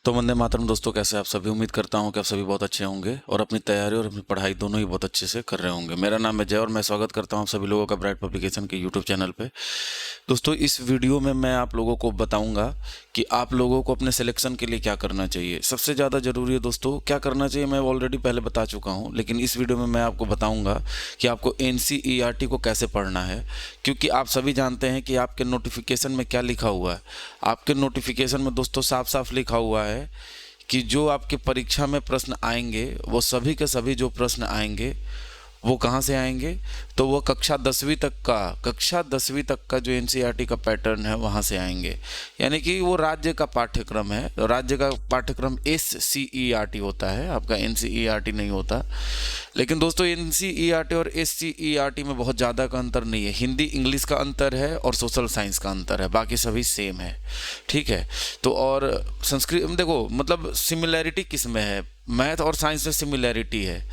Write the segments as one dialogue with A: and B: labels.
A: तो वंदे मातरम दोस्तों, कैसे आप सभी। उम्मीद करता हूं कि आप सभी बहुत अच्छे होंगे और अपनी तैयारी और अपनी पढ़ाई दोनों ही बहुत अच्छे से कर रहे होंगे। मेरा नाम है जय और मैं स्वागत करता हूं आप सभी लोगों का ब्राइट पब्लिकेशन के यूट्यूब चैनल पे। दोस्तों, इस वीडियो में मैं आप लोगों को बताऊंगा कि आप लोगों को अपने सिलेक्शन के लिए क्या करना चाहिए। सबसे ज़्यादा ज़रूरी है दोस्तों, क्या करना चाहिए मैं ऑलरेडी पहले बता चुका हूँ, लेकिन इस वीडियो में मैं आपको बताऊँगा कि आपको NCERT को कैसे पढ़ना है। क्योंकि आप सभी जानते हैं कि आपके नोटिफिकेशन में क्या लिखा हुआ है। आपके नोटिफिकेशन में दोस्तों साफ साफ लिखा हुआ है कि जो आपके परीक्षा में प्रश्न आएंगे वो सभी के सभी जो प्रश्न आएंगे वो कहाँ से आएंगे, तो वो कक्षा 10वीं तक का जो NCERT का पैटर्न है वहाँ से आएंगे। यानी कि वो राज्य का पाठ्यक्रम है। राज्य का पाठ्यक्रम SCERT होता है, आपका NCERT नहीं होता। लेकिन दोस्तों NCERT और SCERT में बहुत ज़्यादा का अंतर नहीं है। हिंदी इंग्लिश का अंतर है और सोशल साइंस का अंतर है, बाकी सभी सेम है। ठीक है। तो और संस्कृत देखो, मतलब सिमिलैरिटी किस में है, मैथ और साइंस में सिमिलैरिटी है,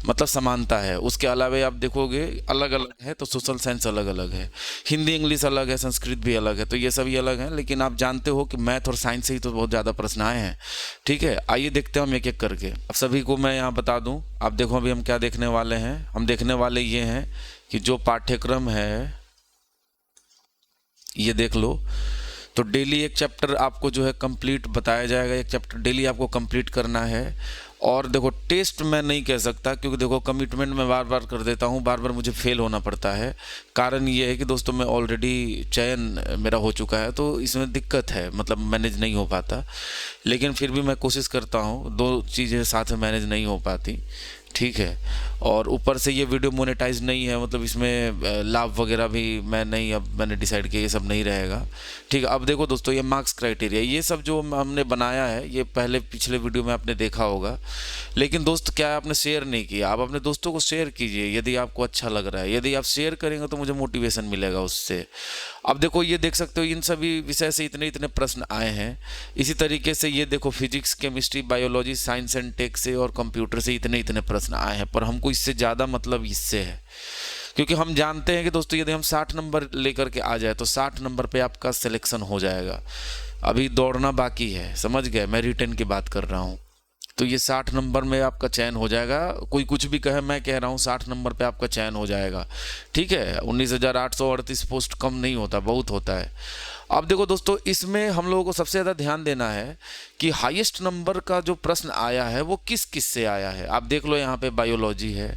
A: मतलब समानता है। उसके अलावा आप देखोगे अलग अलग है, तो सोशल साइंस अलग अलग है, हिंदी इंग्लिश अलग है, संस्कृत भी अलग है, तो ये सभी अलग हैं। लेकिन आप जानते हो कि मैथ और साइंस से ही तो बहुत ज़्यादा प्रश्न आए हैं। ठीक है, आइए देखते हैं हम एक एक करके। अब सभी को मैं यहाँ बता दूँ, आप देखो अभी हम क्या देखने वाले हैं। हम देखने वाले ये हैं कि जो पाठ्यक्रम है ये देख लो। तो डेली एक चैप्टर आपको जो है कंप्लीट बताया जाएगा, एक चैप्टर डेली आपको कंप्लीट करना है। और देखो, टेस्ट मैं नहीं कह सकता क्योंकि देखो कमिटमेंट मैं बार बार कर देता हूँ, बार बार मुझे फेल होना पड़ता है। कारण ये है कि दोस्तों मैं ऑलरेडी चयन मेरा हो चुका है, तो इसमें दिक्कत है, मतलब मैनेज नहीं हो पाता। लेकिन फिर भी मैं कोशिश करता हूँ, दो चीज़ें साथ में मैनेज नहीं हो पाती। ठीक है। और ऊपर से ये वीडियो मोनेटाइज नहीं है, मतलब इसमें लाभ वगैरह भी मैं नहीं, अब मैंने डिसाइड किया ये सब नहीं रहेगा। ठीक है। अब देखो दोस्तों, ये मार्क्स क्राइटेरिया, ये सब जो हमने बनाया है ये पहले पिछले वीडियो में आपने देखा होगा। लेकिन दोस्त क्या है, आपने शेयर नहीं किया। आप अपने दोस्तों को शेयर कीजिए यदि आपको अच्छा लग रहा है। यदि आप शेयर करेंगे तो मुझे मोटिवेशन मिलेगा उससे। अब देखो, ये देख सकते हो इन सभी विषय से इतने इतने प्रश्न आए हैं। इसी तरीके से ये देखो, physics, chemistry, biology, science and tech से और कंप्यूटर से इतने इतने प्रश्न आए हैं। पर हमको इससे ज़्यादा मतलब इससे है, क्योंकि हम जानते हैं कि दोस्तों यदि हम 60 नंबर लेकर के आ जाए तो 60 नंबर पे आपका सिलेक्शन हो जाएगा। अभी दौड़ना बाकी है, समझ गए, मैं रिटर्न की बात कर रहा हूँ। तो ये 60 नंबर में आपका चयन हो जाएगा। कोई कुछ भी कहे, मैं कह रहा हूँ 60 नंबर पे आपका चयन हो जाएगा। ठीक है। 19,838 पोस्ट कम नहीं होता, बहुत होता है। अब देखो दोस्तों, इसमें हम लोगों को सबसे ज़्यादा ध्यान देना है कि हाईएस्ट नंबर का जो प्रश्न आया है वो किस किस से आया है। आप देख लो, यहाँ पे बायोलॉजी है,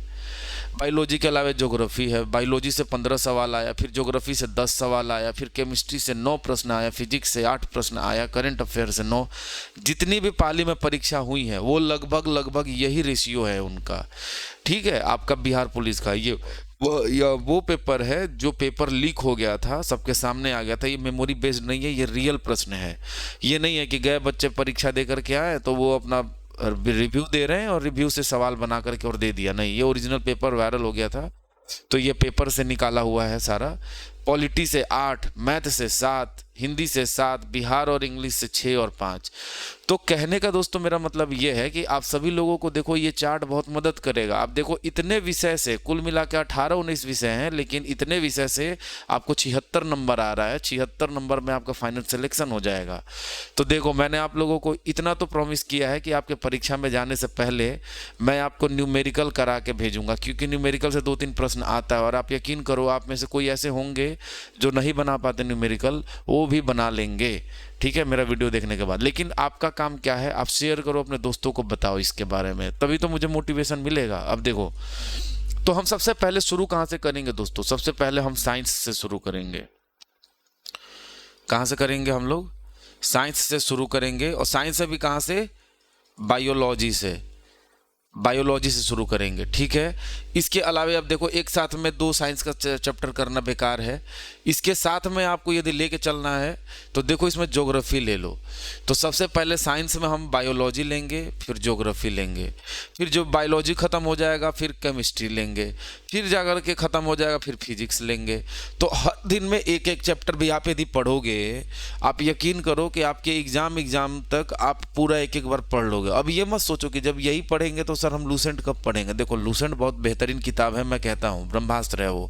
A: बायोलॉजी के अलावा ज्योग्राफी है। बायोलॉजी से 15 सवाल आया, फिर ज्योग्राफी से 10 सवाल आया, फिर केमिस्ट्री से 9 प्रश्न आया, फिजिक्स से 8 प्रश्न आया, करंट अफेयर से 9। जितनी भी पाली में परीक्षा हुई है वो लगभग लगभग यही रेशियो है उनका। ठीक है। आपका बिहार पुलिस का ये वो पेपर है जो पेपर लीक हो गया था, सबके सामने आ गया था। ये मेमोरी बेस्ड नहीं है, ये रियल प्रश्न है। ये नहीं है कि गए बच्चे परीक्षा दे करके आए तो वो अपना रिव्यू दे रहे हैं और रिव्यू से सवाल बना करके और दे दिया। नहीं, ये ओरिजिनल पेपर वायरल हो गया था, तो ये पेपर से निकाला हुआ है सारा। पॉलिटी से 8, मैथ से 7, हिंदी से 7, बिहार और इंग्लिश से 6 और 5। तो कहने का दोस्तों मेरा मतलब ये है कि आप सभी लोगों को देखो, ये चार्ट बहुत मदद करेगा। आप देखो, इतने विषय से कुल मिला के 18-19 विषय हैं, लेकिन इतने विषय से आपको 76 नंबर आ रहा है। 76 नंबर में आपका फाइनल सिलेक्शन हो जाएगा। तो देखो, मैंने आप लोगों को इतना तो प्रॉमिस किया है कि आपके परीक्षा में जाने से पहले मैं आपको न्यूमेरिकल करा के भेजूंगा, क्योंकि न्यूमेरिकल से 2-3 प्रश्न आता है। और आप यकीन करो, आप में से कोई ऐसे होंगे जो नहीं बना पाते न्यूमेरिकल, वो भी बना लेंगे। ठीक है, मेरा वीडियो देखने के बाद। लेकिन आपका काम क्या है, आप शेयर करो, अपने दोस्तों को बताओ इसके बारे में, तभी तो मुझे मोटिवेशन मिलेगा। अब देखो, तो हम सबसे पहले शुरू कहाँ से करेंगे दोस्तों? सबसे पहले हम साइंस से शुरू करेंगे। कहाँ से करेंगे हम लोग? साइंस से शुरू करेंगे। और साइंस से भी कहाँ से? बायोलॉजी से। बायोलॉजी से शुरू करेंगे। ठीक है। इसके अलावा अब देखो, एक साथ में 2 साइंस का चैप्टर करना बेकार है। इसके साथ में आपको यदि लेके चलना है तो देखो, इसमें ज्योग्राफी ले लो। तो सबसे पहले साइंस में हम बायोलॉजी लेंगे, फिर ज्योग्राफी लेंगे, फिर जो बायोलॉजी ख़त्म हो जाएगा फिर केमिस्ट्री लेंगे, फिर जाकर के ख़त्म हो जाएगा फिर फिजिक्स लेंगे। तो हर दिन में एक एक चैप्टर भी आप यदि पढ़ोगे, आप यकीन करो कि आपके एग्ज़ाम तक आप पूरा एक एक बार पढ़ लोगे। अब ये मत सोचो कि जब यही पढ़ेंगे तो सर हम लूसेंट कब पढ़ेंगे। देखो लूसेंट बहुत बेहतरीन किताब है, मैं कहता हूँ ब्रह्मास्त्र है वो,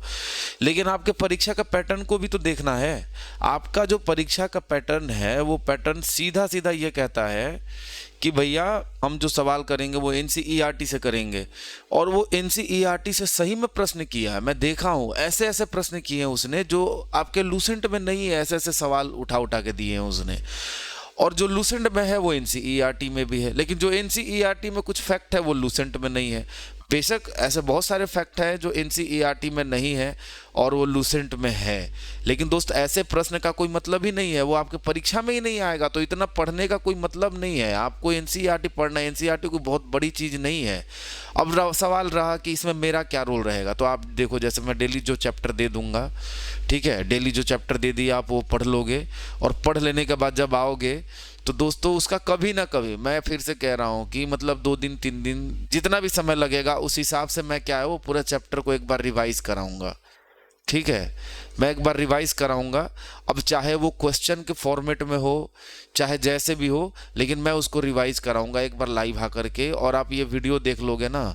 A: लेकिन आपके परीक्षा का पैटर्न को भी तो देखना है। आपका जो परीक्षा का पैटर्न है वो पैटर्न सीधा सीधा ये कहता है कि भैया हम जो सवाल करेंगे वो एनसीईआरटी से करेंगे, और वो एनसीईआरटी से सही में प्रश्न किया है। मैं देखा हूँ ऐसे ऐसे प्रश्न किए हैं उसने जो आपके लूसेंट में नहीं है, ऐसे ऐसे सवाल उठा उठा के दिए हैं उसने। और जो लूसेंट में है वो एनसीईआरटी में भी है, लेकिन जो एनसीईआरटी में कुछ फैक्ट है वो लूसेंट में नहीं है। बेशक ऐसे बहुत सारे फैक्ट हैं जो एनसीईआरटी में नहीं है और वो लूसेंट में है, लेकिन दोस्त ऐसे प्रश्न का कोई मतलब ही नहीं है, वो आपके परीक्षा में ही नहीं आएगा, तो इतना पढ़ने का कोई मतलब नहीं है। आपको एनसीईआरटी पढ़ना है, एनसीईआरटी कोई बहुत बड़ी चीज़ नहीं है। अब सवाल रहा कि इसमें मेरा क्या रोल रहेगा, तो आप देखो जैसे मैं डेली जो चैप्टर दे दूंगा, ठीक है, डेली जो चैप्टर दे दिया आप वो पढ़ लोगे, और पढ़ लेने के बाद जब आओगे तो दोस्तों उसका कभी ना कभी, मैं फिर से कह रहा हूँ कि मतलब 2 दिन 3 दिन जितना भी समय लगेगा उस हिसाब से मैं क्या है वो पूरा चैप्टर को एक बार रिवाइज कराऊंगा। ठीक है, मैं एक बार रिवाइज कराऊंगा। अब चाहे वो क्वेश्चन के फॉर्मेट में हो चाहे जैसे भी हो, लेकिन मैं उसको रिवाइज कराऊंगा एक बार लाइव आकर के, और आप ये वीडियो देख लोगे ना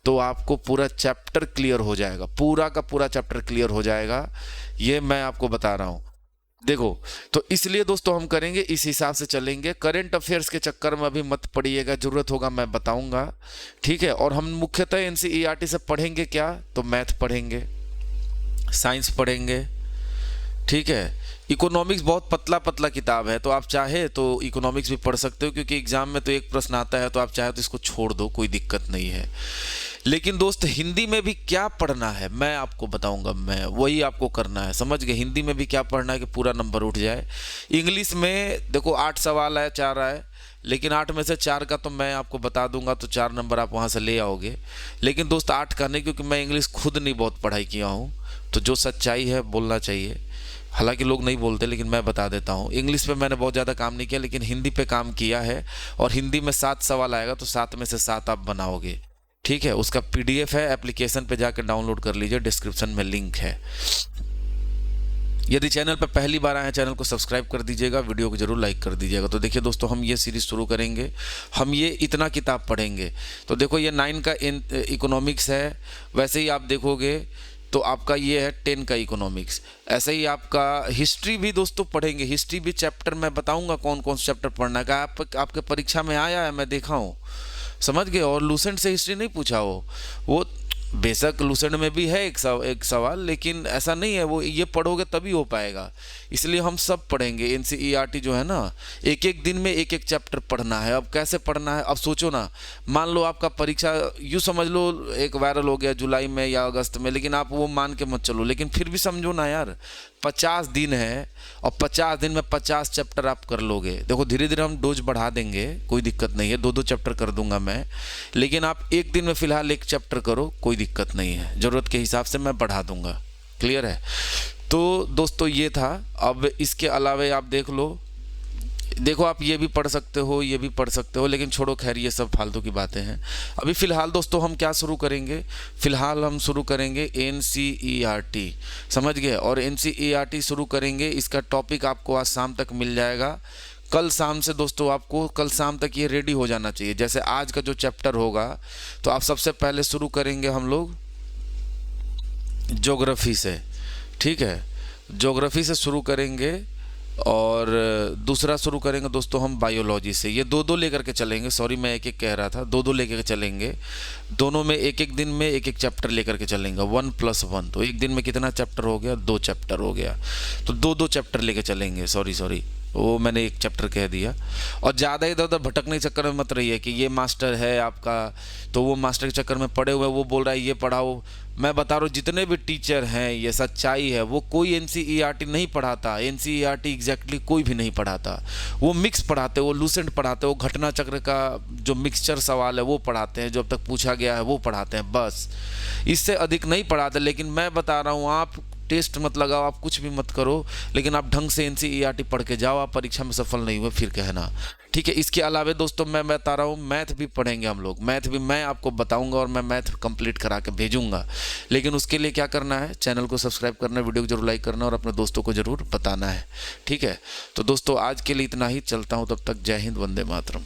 A: तो आपको पूरा चैप्टर क्लियर हो जाएगा, पूरा का पूरा चैप्टर क्लियर हो जाएगा, ये मैं आपको बता रहा हूँ। देखो तो इसलिए दोस्तों हम करेंगे इस हिसाब से चलेंगे। करंट अफेयर्स के चक्कर में अभी मत पड़िएगा, जरूरत होगा मैं बताऊंगा, ठीक है। और हम मुख्यतः एनसीईआरटी से पढ़ेंगे क्या, तो मैथ पढ़ेंगे, साइंस पढ़ेंगे, ठीक है। इकोनॉमिक्स बहुत पतला पतला किताब है, तो आप चाहे तो इकोनॉमिक्स भी पढ़ सकते हो, क्योंकि एग्जाम में तो एक प्रश्न आता है, तो आप चाहे तो इसको छोड़ दो, कोई दिक्कत नहीं है। लेकिन दोस्त हिंदी में भी क्या पढ़ना है मैं आपको बताऊंगा, मैं वही आपको करना है, समझ गए। हिंदी में भी क्या पढ़ना है कि पूरा नंबर उठ जाए। इंग्लिश में देखो 8 सवाल है, 4 आए, लेकिन 8 में से 4 का तो मैं आपको बता दूंगा, तो 4 नंबर आप वहां से ले आओगे। लेकिन दोस्त 8 का नहीं, क्योंकि मैं इंग्लिश खुद नहीं बहुत पढ़ाई किया हूँ, तो जो सच्चाई है बोलना चाहिए। हालांकि लोग नहीं बोलते, लेकिन मैं बता देता हूँ। इंग्लिश पे मैंने बहुत ज़्यादा काम नहीं किया, लेकिन हिंदी पे काम किया है, और हिंदी में 7 सवाल आएगा तो 7 में से 7 आप बनाओगे, ठीक है। उसका पीडीएफ है, एप्लीकेशन पे जाकर डाउनलोड कर लीजिए, डिस्क्रिप्शन में लिंक है। यदि चैनल पर पहली बार आए हैं, चैनल को सब्सक्राइब कर दीजिएगा, वीडियो को जरूर लाइक कर दीजिएगा। तो देखिए दोस्तों, हम ये सीरीज शुरू करेंगे, हम ये इतना किताब पढ़ेंगे। तो देखो ये 9 का इकोनॉमिक्स है, वैसे ही आप देखोगे तो आपका ये है 10 का इकोनॉमिक्स। ऐसे ही आपका हिस्ट्री भी दोस्तों पढ़ेंगे, हिस्ट्री भी चैप्टर मैं बताऊंगा कौन कौन सा चैप्टर पढ़ना है। आपके परीक्षा में आया है, मैं देखा हूँ, समझ गए। और लूसेंट से हिस्ट्री नहीं पूछा वो बेशक लूसेंट में भी है एक सवाल, लेकिन ऐसा नहीं है, वो ये पढ़ोगे तभी हो पाएगा। इसलिए हम सब पढ़ेंगे। एनसीईआरटी जो है ना, एक एक दिन में एक एक चैप्टर पढ़ना है। अब कैसे पढ़ना है, अब सोचो ना, मान लो आपका परीक्षा यूँ समझ लो एक वायरल हो गया जुलाई में या अगस्त में, लेकिन आप वो मान के मत चलो, लेकिन फिर भी समझो ना यार, 50 दिन है और 50 दिन में 50 चैप्टर आप कर लोगे। देखो धीरे धीरे हम डोज बढ़ा देंगे, कोई दिक्कत नहीं है, 2-2 चैप्टर कर दूंगा मैं, लेकिन आप एक दिन में फिलहाल एक चैप्टर करो, कोई दिक्कत नहीं है, ज़रूरत के हिसाब से मैं बढ़ा दूंगा। क्लियर है। तो दोस्तों ये था। अब इसके अलावा आप देख लो, देखो आप ये भी पढ़ सकते हो, ये भी पढ़ सकते हो, लेकिन छोड़ो खैर, ये सब फालतू की बातें हैं। अभी फ़िलहाल दोस्तों हम क्या शुरू करेंगे, फ़िलहाल हम शुरू करेंगे एनसीईआरटी, समझ गए। और एनसीईआरटी शुरू करेंगे, इसका टॉपिक आपको आज शाम तक मिल जाएगा। कल शाम से दोस्तों आपको कल शाम तक ये रेडी हो जाना चाहिए। जैसे आज का जो चैप्टर होगा, तो आप सबसे पहले शुरू करेंगे हम लोग ज्योग्राफी से, ठीक है, ज्योग्राफी से शुरू करेंगे। और दूसरा शुरू करेंगे दोस्तों हम बायोलॉजी से। ये 2-2 लेकर के चलेंगे, सॉरी मैं एक एक कह रहा था, 2-2 लेकर के चलेंगे। दोनों में एक एक दिन में एक एक चैप्टर लेकर के चलेंगे, 1+1। तो एक दिन में कितना चैप्टर हो गया, 2 चैप्टर हो गया। तो 2-2 चैप्टर लेकर चलेंगे, सॉरी वो मैंने एक चैप्टर कह दिया। और ज़्यादा इधर उधर भटकने के चक्कर में मत रहिए कि ये मास्टर है आपका, तो वो मास्टर के चक्कर में पड़े हुए, वो बोल रहा है ये पढ़ाओ। मैं बता रहा हूँ जितने भी टीचर हैं, ये सच्चाई है, वो कोई एनसीईआरटी नहीं पढ़ाता, एनसीईआरटी एग्जैक्टली कोई भी नहीं पढ़ाता। वो मिक्स पढ़ाते, वो लूसेंट पढ़ाते, वो घटना चक्र का जो मिक्सचर सवाल है वो पढ़ाते हैं, जो अब तक पूछा गया है वो पढ़ाते हैं, बस इससे अधिक नहीं पढ़ाते। लेकिन मैं बता रहा हूँ, आप टेस्ट मत लगाओ, आप कुछ भी मत करो, लेकिन आप ढंग से एनसीईआरटी पढ़ के जाओ। आप परीक्षा में सफल नहीं हुए फिर कहना, ठीक है। इसके अलावा दोस्तों मैं बता रहा हूँ, मैथ भी पढ़ेंगे हम लोग, मैथ भी मैं आपको बताऊंगा और मैं मैथ कंप्लीट करा के भेजूंगा। लेकिन उसके लिए क्या करना है, चैनल को सब्सक्राइब करना है, वीडियो को जरूर लाइक करना और अपने दोस्तों को जरूर बताना है, ठीक है। तो दोस्तों आज के लिए इतना ही, चलता हूँ, तब तक जय हिंद, वंदे मातरम।